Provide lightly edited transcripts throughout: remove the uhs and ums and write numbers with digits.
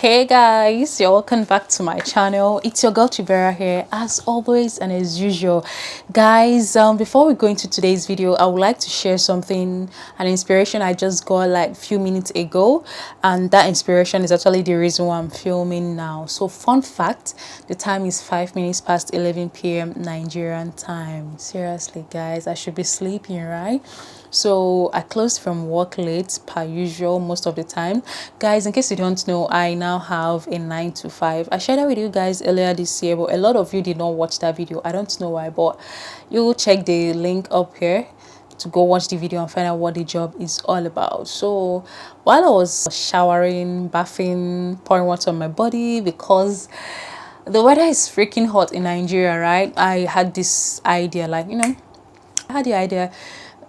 Hey guys, you're welcome back to my channel. It's your girl Vera here, as always and as usual. Guys, before we go into today's video, I would like to share something, an inspiration I just got like a few minutes ago, and that inspiration is actually the reason why I'm filming now. So fun fact, the time is 5 minutes past 11 p.m. Nigerian time. Seriously guys, I should be sleeping, right? So I closed from work late per usual most of the time. Guys, in case you don't know, I now have a 9 to 5. I shared that with you guys earlier this year, but a lot of you did not watch that video. I don't know why, but you will check the link up here to go watch the video and find out what the job is all about. So while I was showering, bathing, pouring water on my body because the weather is freaking hot in Nigeria, right? I had this idea, like, I had the idea,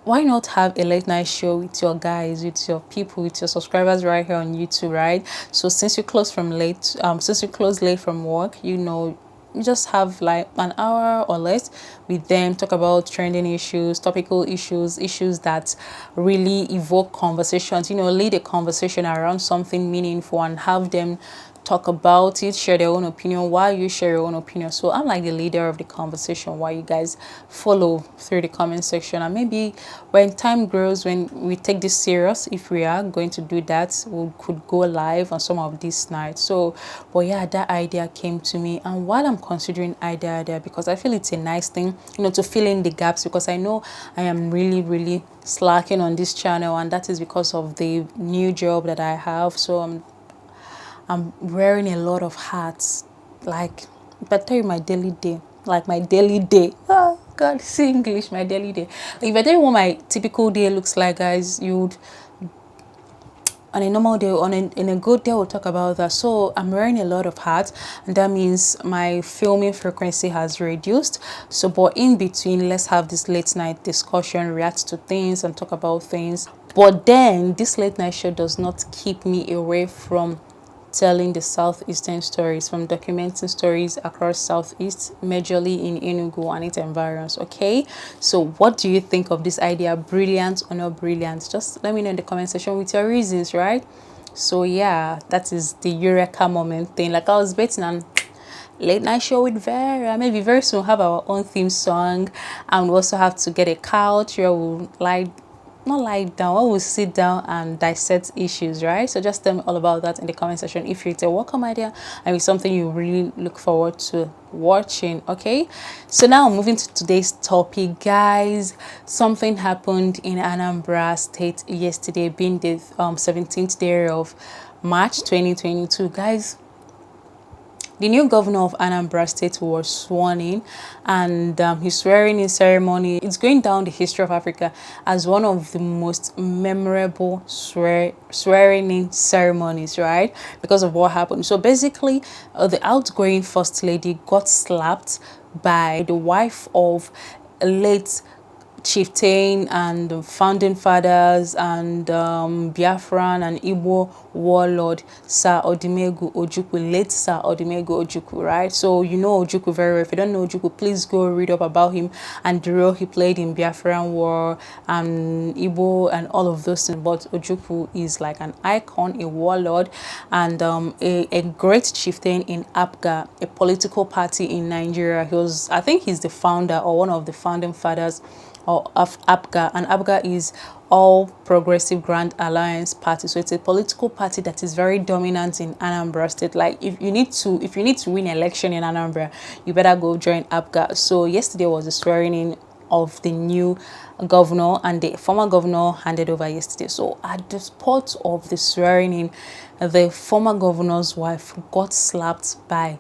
why not have a late night show with your guys, with your people, with your subscribers right here on YouTube, right? So since you close late from work, you just have like an hour or less with them, talk about trending issues, topical issues, issues that really evoke conversations, lead a conversation around something meaningful and have them talk about it, share their own opinion while you share your own opinion. So I'm like the leader of the conversation while you guys follow through the comment section. And maybe when time grows, when we take this serious, if we are going to do that, we could go live on some of these nights. So but yeah, that idea came to me, and while I'm considering idea there, because I feel it's a nice thing, to fill in the gaps, because I know I am really slacking on this channel, and that is because of the new job that I have. So I'm wearing a lot of hats, like, if I tell you my daily day, like my daily day, oh god, see English, my daily day. If I tell you what my typical day looks like, guys, you'd, on a normal day, in a good day, we'll talk about that. So I'm wearing a lot of hats, and that means my filming frequency has reduced. So but in between, let's have this late night discussion, react to things and talk about things. But then this late night show does not keep me away from telling the southeastern stories, from documenting stories across southeast, majorly in Enugu and its environs. Okay, so what do you think of this idea? Brilliant or not brilliant? Just let me know in the comment section with your reasons, right? So yeah, that is the eureka moment thing. Like I was betting on late night show with Vera. Maybe very soon we'll have our own theme song, and we also have to get a couch where we'll not lie down, I will sit down and dissect issues, right? So just tell me all about that in the comment section if it's a welcome idea and it's something you really look forward to watching. Okay, so now moving to today's topic, guys. Something happened in Anambra State yesterday, being the 17th day of March 2022, guys. The new governor of Anambra State was sworn in, and his swearing-in ceremony is going down the history of Africa as one of the most memorable swearing-in ceremonies, right? Because of what happened. So basically, the outgoing first lady got slapped by the wife of a late chieftain and founding fathers and Biafran and Igbo warlord Sir Odimegu Ojukwu, late Sir Odimegu Ojukwu, right? So you know Ojukwu very well. If you don't know Ojukwu, please go read up about him and the role he played in Biafran war and Igbo and all of those things. But Ojukwu is like an icon, a warlord, and a great chieftain in Apga, a political party in Nigeria. I think he's the founder or one of the founding fathers of Apga, and Apga is All Progressive Grand Alliance Party. So it's a political party that is very dominant in Anambra State. Like if you need to win election in Anambra, you better go join Apga. So yesterday was the swearing in of the new governor, and the former governor handed over yesterday. So at the spot of the swearing in, the former governor's wife got slapped by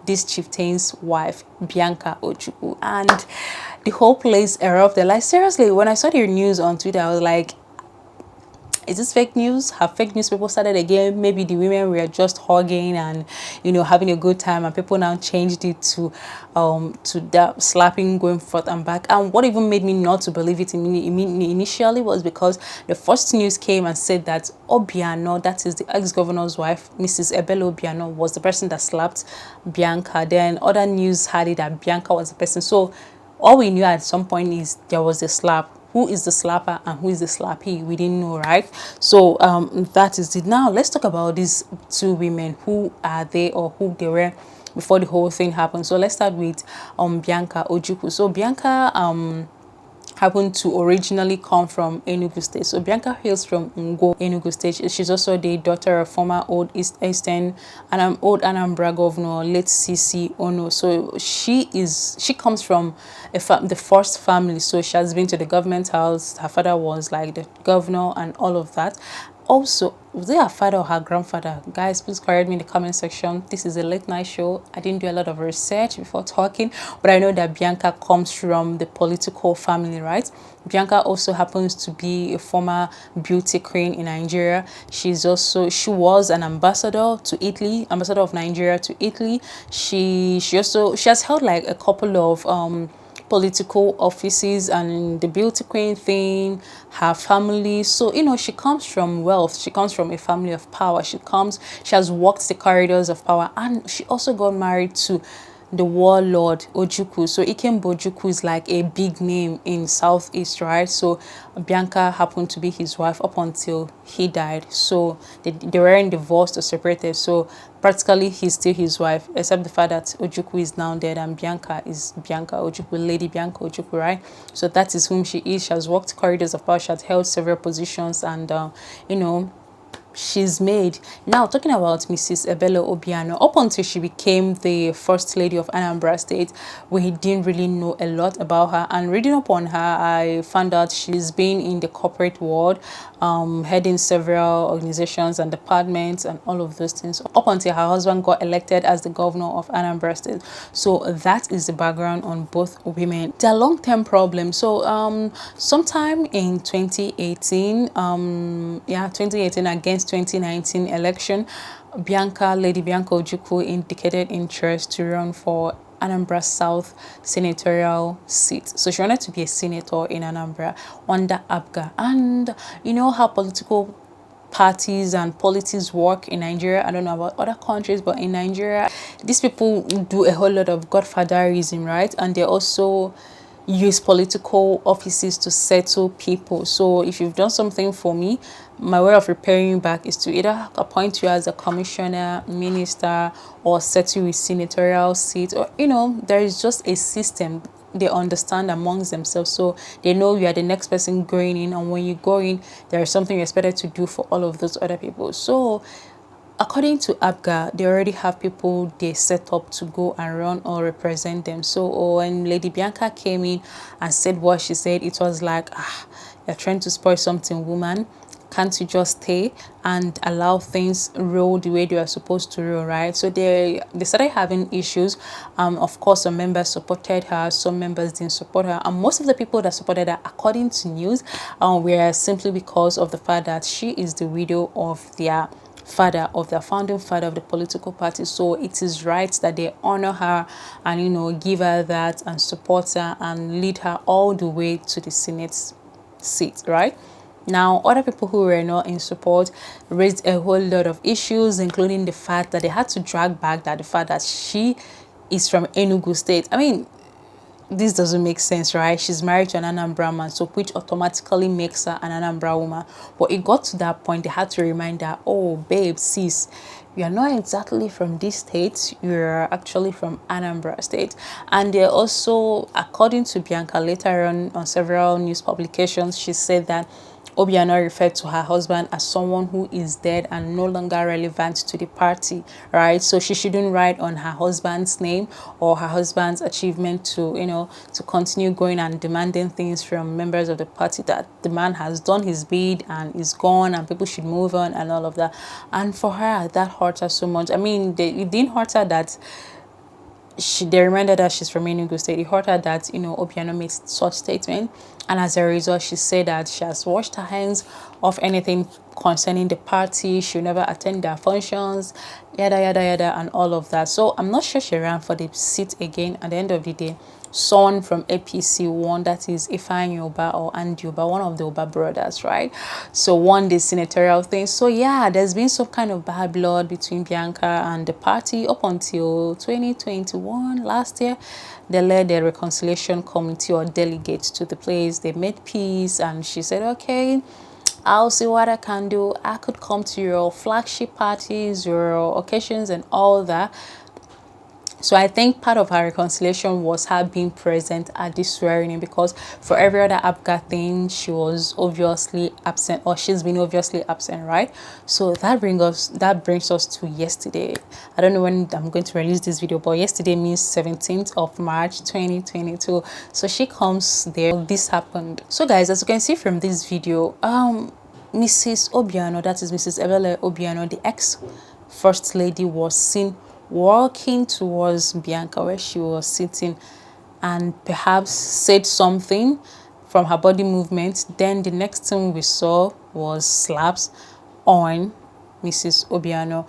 this chieftain's wife, Bianca Ojukwu, and the whole place erupted. Like seriously, when I saw the news on Twitter, I was like, is this fake news? Have fake news people started again? Maybe the women were just hugging and having a good time, and people now changed it to that slapping going forth and back. And what even made me not to believe it initially was because the first news came and said that Obiano, that is the ex-governor's wife, Mrs. Ebele Obiano, was the person that slapped Bianca. Then other news had it that Bianca was the person. So all we knew at some point is there was a slap. who is the slapper and who is the slappee. We didn't know, right? So that is it. Now let's talk about these two women. Who are they, or who they were before the whole thing happened? So let's start with Bianca Ojukwu. So Bianca happened to originally come from Enugu State. So Bianca hails from Ngo, Enugu State. She's also the daughter of former old Eastern and old Anambra governor, late CC Ono. So she comes from the first family. So she has been to the government house. Her father was like the governor and all of that. Also, was it her father or her grandfather? Guys, please correct me in the comment section. This is a late night show. I didn't do a lot of research before talking, but I know that Bianca comes from the political family, right? Bianca also happens to be a former beauty queen in Nigeria. She was an ambassador to Italy, ambassador of Nigeria to Italy. She has held like a couple of political offices and the beauty queen thing, her family. So you know, she comes from wealth, she comes from a family of power, she has walked the corridors of power, and she also got married to the warlord Ojukwu. So Ikemba Ojukwu is like a big name in Southeast, right? So Bianca happened to be his wife up until he died. So they weren't divorced or separated. So practically he's still his wife, except the fact that Ojukwu is now dead and Bianca is Bianca Ojukwu, Lady Bianca Ojukwu, right? So that is whom she is. She has walked corridors of power, she has held several positions, and you know, she's made. Now talking about Mrs. Ebele Obiano, up until she became the first lady of Anambra State, we didn't really know a lot about her, and reading up on her, I found out she's been in the corporate world, heading several organizations and departments and all of those things up until her husband got elected as the governor of Anambra State. So that is the background on both women. Their long-term problem. So sometime in 2018, 2018 against 2019 election, Lady Bianca Ojukwu indicated interest to run for Anambra South senatorial seat. So she wanted to be a senator in Anambra under Apga. And you know how political parties and politics work in Nigeria. I don't know about other countries, but in Nigeria, these people do a whole lot of godfatherism, right? And they also use political offices to settle people. So if you've done something for me, my way of repaying you back is to either appoint you as a commissioner, minister, or settle with senatorial seat, or you know, there is just a system they understand amongst themselves, so they know you are the next person going in, and when you go in, there is something you're expected to do for all of those other people. So according to Apga, they already have people they set up to go and run or represent them. So when Lady Bianca came in and said what she said, it was like, you're trying to spoil something, woman. Can't you just stay and allow things roll the way they are supposed to roll, right? So they started having issues. Of course, some members supported her, some members didn't support her, and most of the people that supported her, according to news, were simply because of the fact that she is the widow of their father, of their founding father of the political party. So it is right that they honor her and, you know, give her that and support her and lead her all the way to the Senate seat, right? Now, other people who were not in support raised a whole lot of issues, including the fact that they had to drag back the fact that she is from Enugu State. I mean, this doesn't make sense, right? She's married to an Anambra man, so which automatically makes her an Anambra woman. But it got to that point, they had to remind her, oh, babe, sis, you are not exactly from this state, you're actually from Anambra State. And they also, according to Bianca, later on several news publications, she said that Obiano referred to her husband as someone who is dead and no longer relevant to the party, right? So she shouldn't write on her husband's name or her husband's achievement to, you know, to continue going and demanding things from members of the party, that the man has done his bid and is gone and people should move on and all of that. And for her, that hurt her so much. I mean, it didn't hurt her that they reminded her she's from Enugu State. It hurt her that, you know, Obiano made such statement, and as a result, she said that she has washed her hands of anything concerning the party. She'll never attend their functions, yada yada yada, and all of that. So I'm not sure she ran for the seat again. At the end of the day, son from APC won, that is Ifeanyi Oba or Andy Oba, one of the Oba brothers, right? So won the senatorial thing. So yeah, there's been some kind of bad blood between Bianca and the party up until 2021, last year. They led a reconciliation committee or delegates to the place. They made peace, and she said, okay, I'll see what I can do. I could come to your flagship parties, your occasions and all that. So I think part of her reconciliation was her being present at this swearing in, because for every other Apga thing, she was obviously absent, or she's been obviously absent, right? So that brings us to yesterday. I don't know when I'm going to release this video, but yesterday means 17th of March 2022. So she comes there. This happened. So guys, as you can see from this video, Mrs. Obiano, that is Mrs. Ebele Obiano, the ex-first lady, was seen walking towards Bianca where she was sitting, and perhaps said something from her body movement. Then the next thing we saw was slaps on Mrs. Obiano.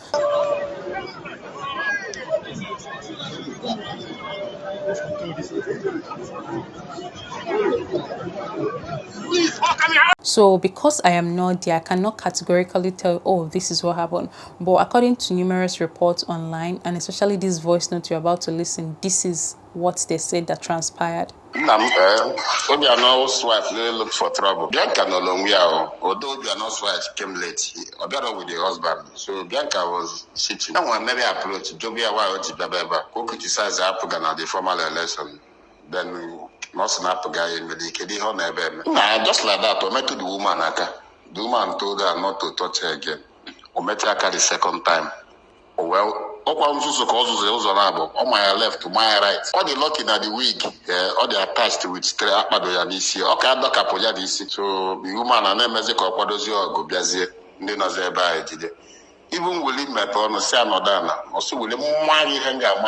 So because I am not there, I cannot categorically tell, oh, this is what happened. But according to numerous reports online, and especially this voice note you're about to listen, this is what they said that transpired. Obiano's wife looked for trouble. Bianca no longer, although Obiano's wife came late, Obiano with the husband. So Bianca was sitting. Now when maybe approach, Jobia Wajibaba, who criticized Apga at the formal election, then not an Apga in Medicare, just like that, I met the woman. The woman told her not to touch her again. I met her the second time. Oh, well, on my left to my right. All the locking at the wig, all the attached with straight up Yanisi. Okay, I don't capoya this. So the woman and them music or Podozio go Biazi, Nina today. Even Willie Meton, Sanodana, also William Mari Hanga,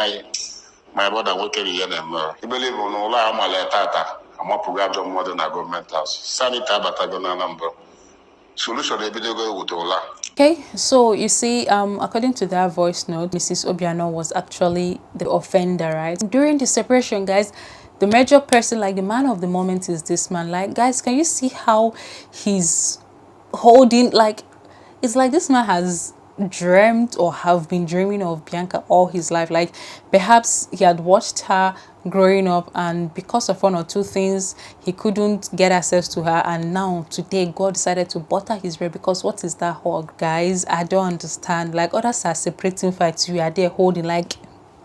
my brother working here. You believe on all my letter. I'm a program of modern government house. Sanita Batagona number. Solution the video go with Ola. Okay, so you see, according to that voice note, Mrs. Obiano was actually the offender, right? During the separation, guys, the major person, like the man of the moment, is this man. Like, guys, can you see how he's holding, like, it's like this man has dreamt or have been dreaming of Bianca all his life. Like, perhaps he had watched her growing up, and because of one or two things he couldn't get access to her, and now today God decided to butter his bread. Because what is that hug, guys? I don't understand. Like, others are separating fights, you are there holding, like,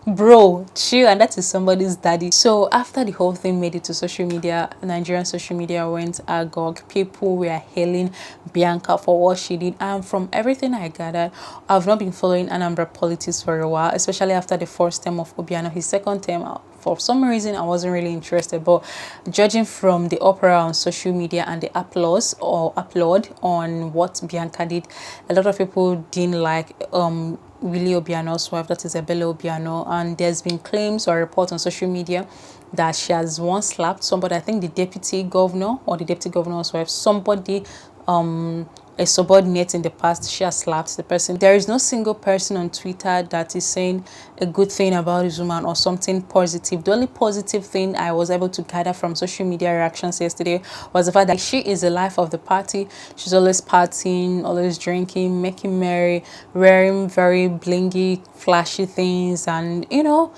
bro, chill. And that is somebody's daddy. So after the whole thing made it to social media, Nigerian social media went agog. People were hailing Bianca for what she did, and from everything I gathered, I've not been following Anambra politics for a while, especially after the first term of Obiano. His second term, for some reason I wasn't really interested, but judging from the opera on social media and the applause or applaud on what Bianca did, a lot of people didn't like Willie Obiano's wife, that is Ebele Obiano, and there's been claims or reports on social media that she has once slapped somebody. I think the deputy governor or the deputy governor's wife, somebody, a subordinate in the past, she has slapped the person. There is no single person on Twitter that is saying a good thing about this woman or something positive. The only positive thing I was able to gather from social media reactions yesterday was the fact that she is the life of the party. She's always partying, always drinking, making merry, wearing very blingy, flashy things, and you know,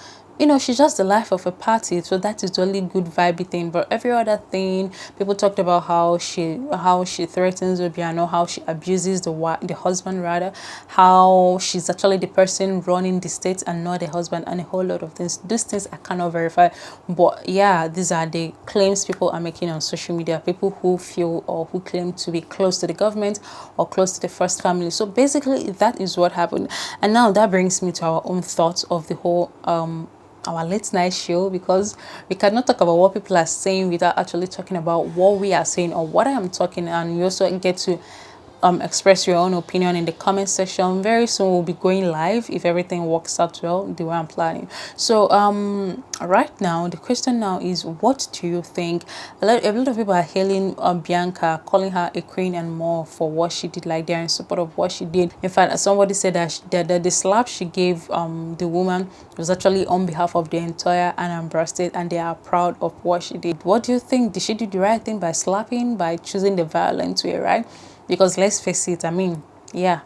she's just the life of a party. So that is the only good vibey thing. But every other thing, people talked about how she threatens Obiano, how she abuses the husband rather, how she's actually the person running the state and not the husband, and a whole lot of things. These things I cannot verify, but yeah, these are the claims people are making on social media. People who feel or who claim to be close to the government or close to the first family. So basically, that is what happened. And now that brings me to our own thoughts of the whole our late night show, because we cannot talk about what people are saying without actually talking about what we are saying or what I am talking, and we also get to express your own opinion in the comment section. Very soon we'll be going live if everything works out well the way I'm planning. So right now the question now is, what do you think? A lot of people are hailing Bianca, calling her a queen and more for what she did. Like, they're in support of what she did. In fact, somebody said that the slap she gave the woman was actually on behalf of the entire Anambra state, and they are proud of what she did. What do you think? Did she do the right thing by slapping, by choosing the violent way, right? Because let's face it, I mean, yeah,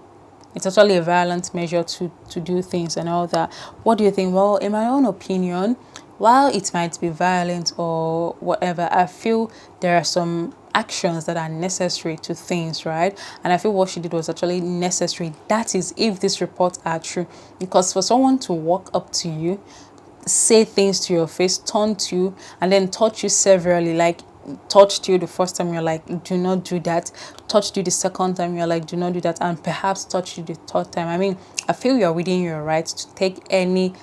it's actually a violent measure to do things and all that. What do you think? Well, in my own opinion, while it might be violent or whatever, I feel there are some actions that are necessary to things, right? And I feel what she did was actually necessary. That is, if these reports are true. Because for someone to walk up to you, say things to your face, taunt you, and then touch you severally, like touched you the first time, you're like, do not do that. Touched you the second time, you're like, do not do that. And perhaps touched you the third time. I mean, I feel you're within your rights to take any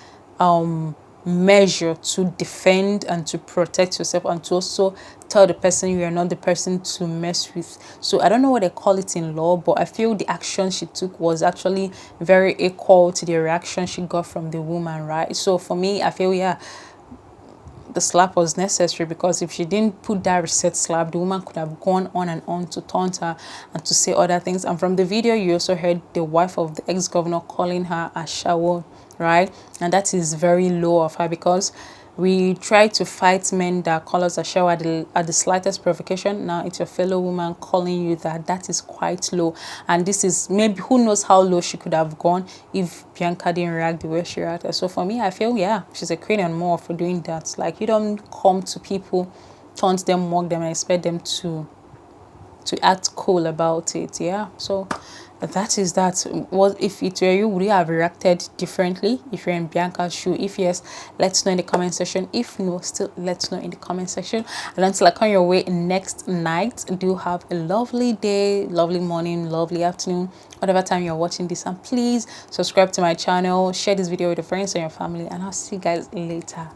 measure to defend and to protect yourself, and to also tell the person you are not the person to mess with. So I don't know what they call it in law, but I feel the action she took was actually very equal to the reaction she got from the woman, right? So for me, I feel, yeah, the slap was necessary, because if she didn't put that reset slap, the woman could have gone on and on to taunt her and to say other things. And from the video, you also heard the wife of the ex-governor calling her a shawo, right? And that is very low of her, because we try to fight men that call us a shower at the slightest provocation. Now it's your fellow woman calling you that. That is quite low. And this is, maybe, who knows how low she could have gone if Bianca didn't react the way she reacted. So for me, I feel, yeah, she's a queen and more for doing that. Like, you don't come to people, taunt them, mock them, and expect them to act cool about it. Yeah, so that is that. What if it were you, would you have reacted differently if you're in Bianca's shoe? If yes, let's know in the comment section. If no, still let's know in the comment section. And until I come your way next night, do have a lovely day, lovely morning, lovely afternoon, whatever time you're watching this. And please subscribe to my channel, share this video with your friends and your family, and I'll see you guys later.